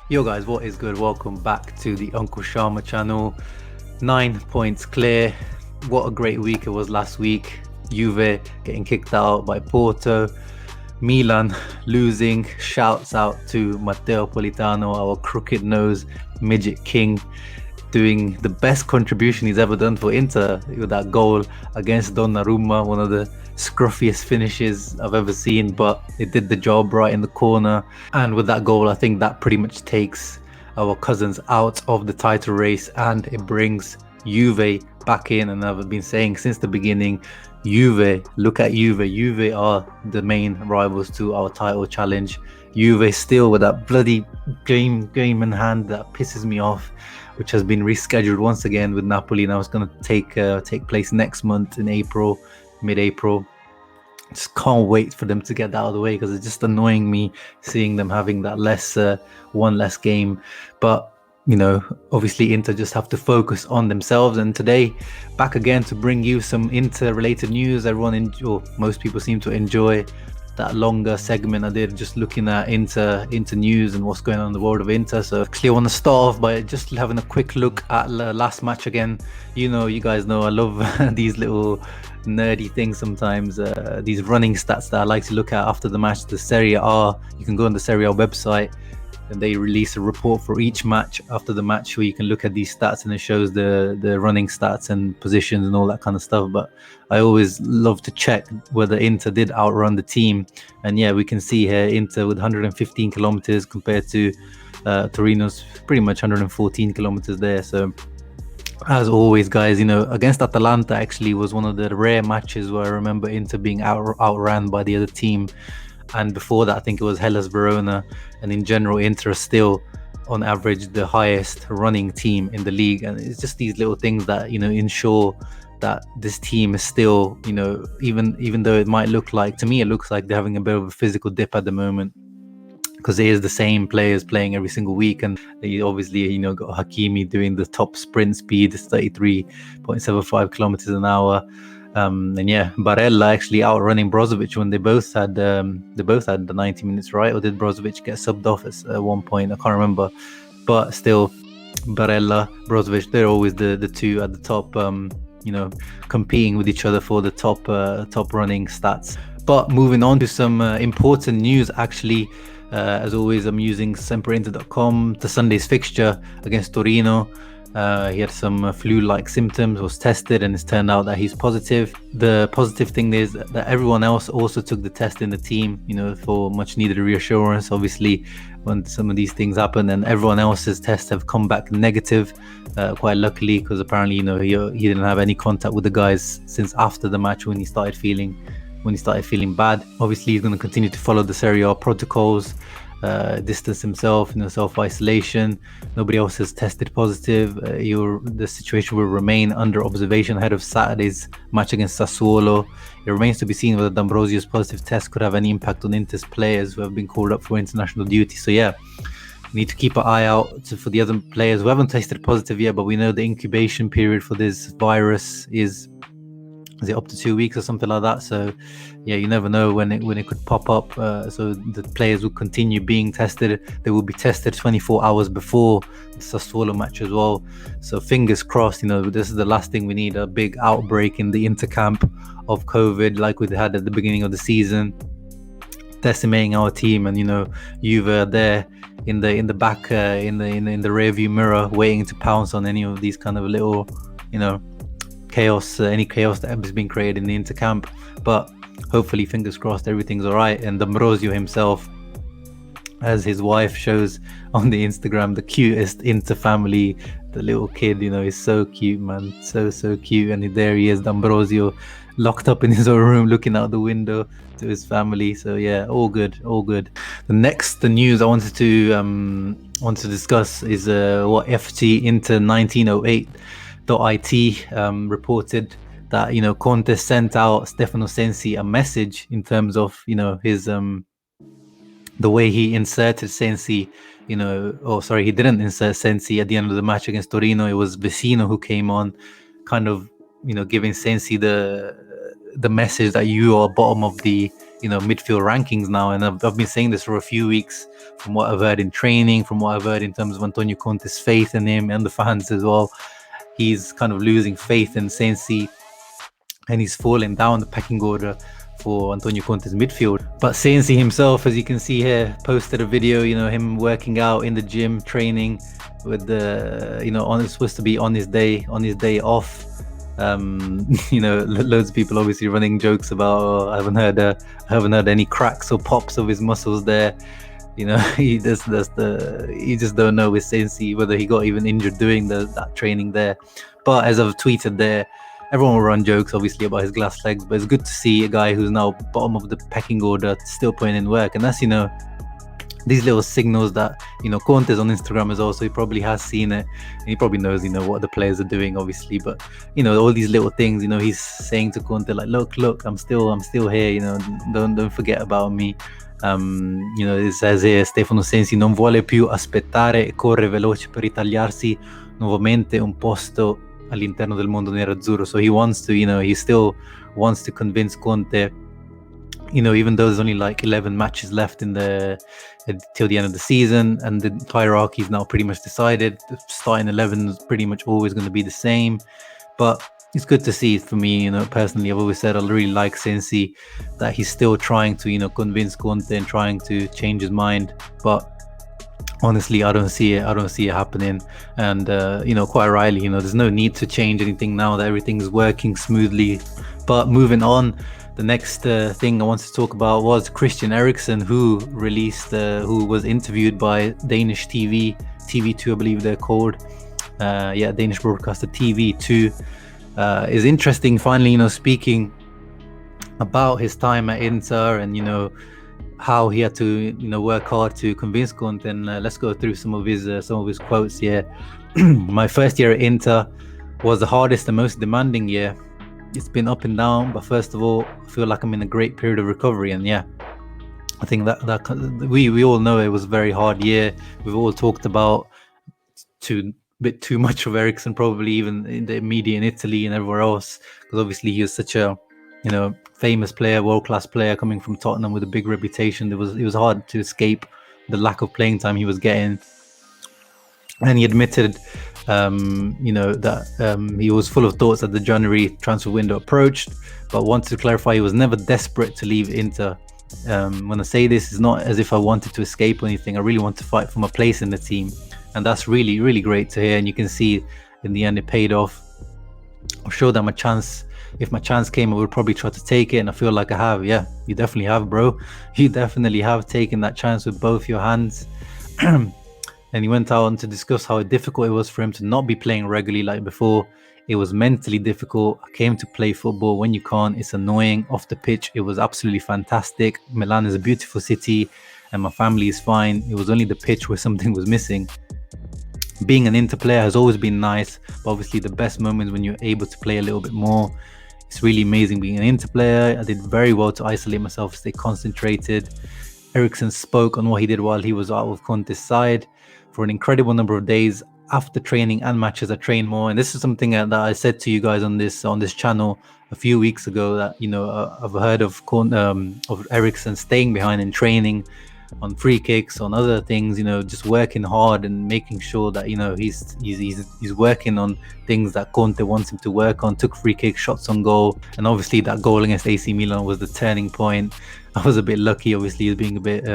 Yo guys, what is good? Welcome back to the Uncle Sharma channel. 9 points clear. What a great week it was last week. Juve getting kicked out by Porto. Milan losing. Shouts out to Matteo Politano, our crooked nose midget king, doing the best contribution he's ever done for Inter with that goal against Donnarumma, one of the scruffiest finishes I've ever seen, but it did the job right in the corner. And with that goal, I think that pretty much takes our cousins out of the title race and it brings Juve back in. And I've been saying since the beginning, look at Juve are the main rivals to our title challenge. Juve still with that bloody game in hand that pisses me off, which has been rescheduled once again with Napoli. Now it's going to take place next month in April, mid-April. Just can't wait for them to get that out of the way because it's just annoying me seeing them having that one less game. But obviously Inter just have to focus on themselves. And today, back again to bring you some Inter-related news. Most people seem to enjoy that longer segment I did, just looking at Inter news and what's going on in the world of Inter. So actually I want to start off by just having a quick look at the last match again. You guys know I love these little nerdy things sometimes, these running stats that I like to look at after the match. The Serie A, you can go on the Serie A website and they release a report for each match after the match where you can look at these stats and it shows the running stats and positions and all that kind of stuff. But I always love to check whether Inter did outrun the team. And yeah, we can see here Inter with 115 kilometers compared to Torino's pretty much 114 kilometers there. So as always, guys, against Atalanta actually was one of the rare matches where I remember Inter being outran by the other team. And before that, I think it was Hellas Verona. And in general, Inter are still, on average, the highest running team in the league. And it's just these little things that, ensure that this team is still, even though it might look like, to me, it looks like they're having a bit of a physical dip at the moment, because it is the same players playing every single week. And they obviously, got Hakimi doing the top sprint speed, 33.75 kilometers an hour. And yeah, Barella actually outrunning Brozovic when they both had the 90 minutes, right? Or did Brozovic get subbed off at one point? I can't remember. But still, Barella, Brozovic, they're always the two at the top, competing with each other for the top running stats. But moving on to some important news, actually. As always, I'm using sempreinter.com. The Sunday's fixture against Torino. He had some flu-like symptoms, was tested, and it's turned out that he's positive. The positive thing is that everyone else also took the test in the team, for much needed reassurance. Obviously, when some of these things happen, and everyone else's tests have come back negative, quite luckily, because apparently, he didn't have any contact with the guys since after the match when he started feeling bad. Obviously, he's going to continue to follow the Serie A protocols, distance himself, self-isolation. Nobody else has tested positive. The situation will remain under observation ahead of Saturday's match against Sassuolo. It remains to be seen whether D'Ambrosio's positive test could have any impact on Inter's players who have been called up for international duty. So yeah, we need to keep an eye out for the other players who haven't tested positive yet, but we know the incubation period for this virus is it up to 2 weeks or something like that? So yeah, you never know when it could pop up. So the players will continue being tested. They will be tested 24 hours before the Sassuolo match as well. So fingers crossed, this is the last thing we need, a big outbreak in the Intercamp of COVID like we had at the beginning of the season, decimating our team. And Juve are there in the back, in the rear view mirror, waiting to pounce on any of these kind of little chaos, any chaos that has been created in the Intercamp. But hopefully, fingers crossed, everything's all right. And D'Ambrosio himself, as his wife shows on the Instagram, the cutest Inter family. The little kid, is so cute, man, so cute. And there he is, D'Ambrosio, locked up in his own room, looking out the window to his family. So yeah, all good. The news I wanted to discuss is what FT Inter 1908 .it reported that Conte sent out Stefano Sensi a message in terms of his the way he inserted Sensi. He didn't insert Sensi at the end of the match against Torino. It was Vecino who came on, kind of giving Sensi the the message that you are bottom of the midfield rankings now. And I've been saying this for a few weeks. From what I've heard in training, from what I've heard in terms of Antonio Conte's faith in him and the fans as well, he's kind of losing faith in Sensi, and he's falling down the pecking order for Antonio Conte's midfield. But Sensi himself, as you can see here, posted a video, him working out in the gym, training with the, it's supposed to be on his day off. Loads of people obviously running jokes about, I haven't heard any cracks or pops of his muscles there. He just don't know with Sensi whether he got even injured doing that training there. But as I've tweeted there, everyone will run jokes obviously about his glass legs, but it's good to see a guy who's now bottom of the pecking order still putting in work. And that's these little signals that Conte's on Instagram as well, so he probably has seen it, and he probably knows what the players are doing obviously. But all these little things, he's saying to Conte like, look, I'm still here, don't forget about me. It says here, Stefano Sensi non vuole più aspettare e corre veloce per ritagliarsi nuovamente un posto all'interno del mondo nerazzurro. So he wants to, he still wants to convince Conte, even though there's only like 11 matches left till the end of the season, and the hierarchy is now pretty much decided. The starting 11 is pretty much always going to be the same. But it's good to see for me, personally. I've always said I really like Sensi, that he's still trying to, convince Conte and trying to change his mind. But honestly, I don't see it happening. And quite rightly, there's no need to change anything now that everything's working smoothly. But moving on, the next thing I wanted to talk about was Christian Eriksen, who was interviewed by Danish TV2, I believe they're called. Danish broadcaster TV2. Is interesting finally, speaking about his time at Inter and, how he had to, work hard to convince Conte. And let's go through some of his quotes here. My first year at Inter was the hardest and most demanding year. It's been up and down, but first of all, I feel like I'm in a great period of recovery. And I think that we all know it was a very hard year. We've all talked about a bit too much of Eriksen, probably even in the media in Italy and everywhere else, because obviously he was such a famous player, world-class player coming from Tottenham with a big reputation. It was hard to escape the lack of playing time he was getting, and he admitted that he was full of thoughts as the January transfer window approached, but wanted to clarify he was never desperate to leave Inter. When I say this, it's not as if I wanted to escape or anything. I really want to fight for my place in the team, and that's really, really great to hear. And you can see in the end it paid off. I'm sure that if my chance came, I would probably try to take it, and I feel like I have. Yeah, you definitely have, bro. You definitely have taken that chance with both your hands. And he went on to discuss how difficult it was for him to not be playing regularly like before. It was mentally difficult. I came to play football when you can't. It's annoying. Off the pitch, it was absolutely fantastic. Milan is a beautiful city and my family is fine. It was only the pitch where something was missing. Being an Inter player has always been nice, but obviously the best moments when you're able to play a little bit more. It's really amazing being an Inter player. I did very well to isolate myself, stay concentrated. Eriksen spoke on what he did while he was out of Conte's side. For an incredible number of days after training and matches, I trained more. And this is something that I said to you guys on this channel a few weeks ago, that I've heard of Eriksen staying behind in training, on free kicks, on other things, just working hard and making sure that he's working on things that Conte wants him to work on. Took free kick shots on goal, and obviously that goal against AC Milan was the turning point. I was a bit lucky, obviously, being a bit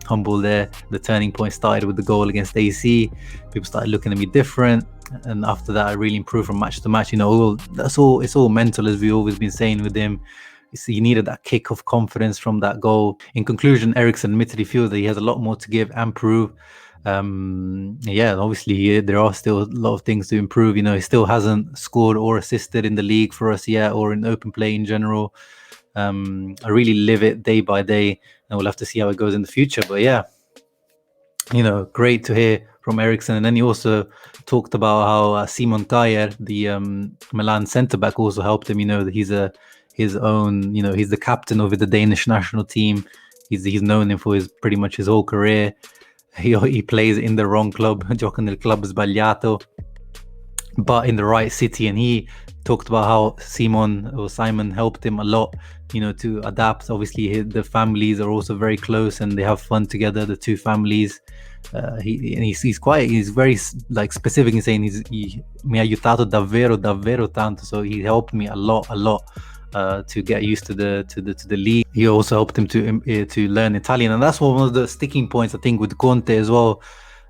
humble there. The turning point started with the goal against AC. People started looking at me different, and after that I really improved from match to match. It's all mental, as we've always been saying with him. He needed that kick of confidence from that goal. In conclusion, Eriksen admitted he feels that he has a lot more to give and prove. Obviously there are still a lot of things to improve. He still hasn't scored or assisted in the league for us yet, or in open play in general. I really live it day by day, and we'll have to see how it goes in the future. But great to hear from Eriksen. And then he also talked about how Simon Kjaer, the Milan centre-back, also helped him. He's he's the captain of the Danish national team. He's known him for pretty much his whole career. He plays in the wrong club, gioca nel club sbagliato. but in the right city. And he talked about how Simon helped him a lot, to adapt. Obviously, the families are also very close and they have fun together, the two families. He's very like specific in saying mi ha aiutato davvero tanto. So he helped me a lot to get used to the league. He also helped him to learn Italian, and that's one of the sticking points I think with Conte as well.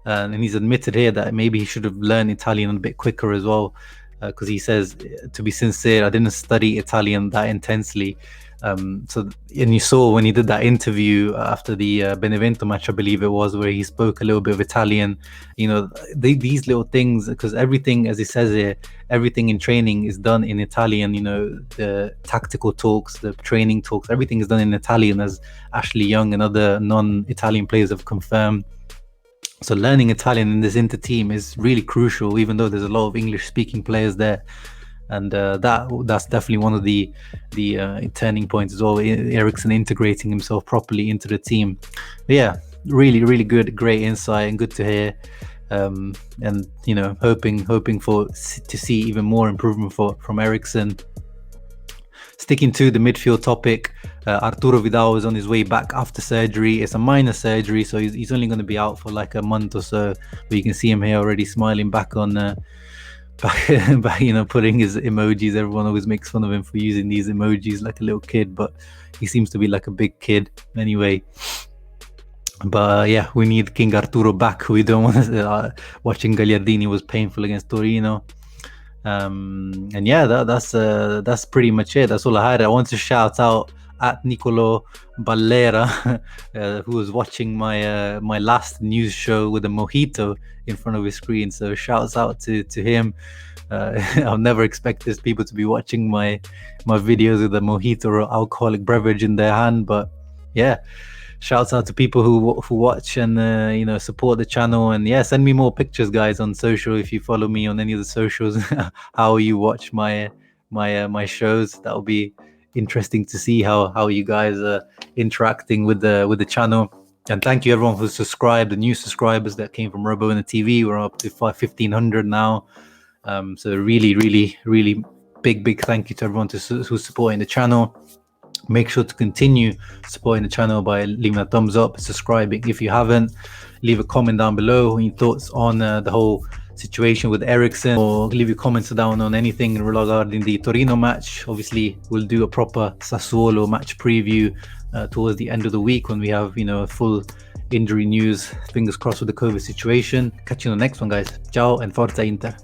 And he's admitted here that maybe he should have learned Italian a bit quicker as well, because he says, to be sincere, I didn't study Italian that intensely. And you saw when he did that interview after the Benevento match, I believe it was, where he spoke a little bit of Italian. These little things, because everything, as he says here, everything in training is done in Italian. The tactical talks, the training talks, everything is done in Italian, as Ashley Young and other non-Italian players have confirmed. So learning Italian in this Inter team is really crucial, even though there's a lot of English-speaking players there. And that's definitely one of the turning points as well. Eriksen integrating himself properly into the team. But yeah, really good, great insight, and good to hear. And hoping to see even more improvement from Eriksen. Sticking to the midfield topic, Arturo Vidal is on his way back after surgery. It's a minor surgery, so he's only going to be out for like a month or so. But you can see him here already smiling back on. Putting his emojis. Everyone always makes fun of him for using these emojis like a little kid, but he seems to be like a big kid anyway. But yeah, we need King Arturo back. We don't want to. Watching Gagliardini was painful against Torino. And yeah, that's pretty much it. That's all I had. I want to shout out at Nicolo Ballera, who was watching my last news show with a mojito in front of his screen. So shouts out to him. I'll never expect these people to be watching my videos with a mojito or alcoholic beverage in their hand. But yeah, shouts out to people who watch and support the channel. And yeah, send me more pictures, guys, on social. If you follow me on any of the socials, how you watch my shows, that'll be interesting to see how you guys are interacting with the channel. And thank you everyone who subscribed, the new subscribers that came from Robo in the TV. We're up to 1,500 now. So really big thank you to everyone who's supporting the channel. Make sure to continue supporting the channel by leaving a thumbs up, subscribing if you haven't. Leave a comment down below your thoughts on the whole situation with Eriksen, or leave your comments down on anything regarding the Torino match. Obviously, we'll do a proper Sassuolo match preview towards the end of the week when we have full injury news. Fingers crossed with the COVID situation. Catch you on the next one, guys. Ciao and Forza Inter.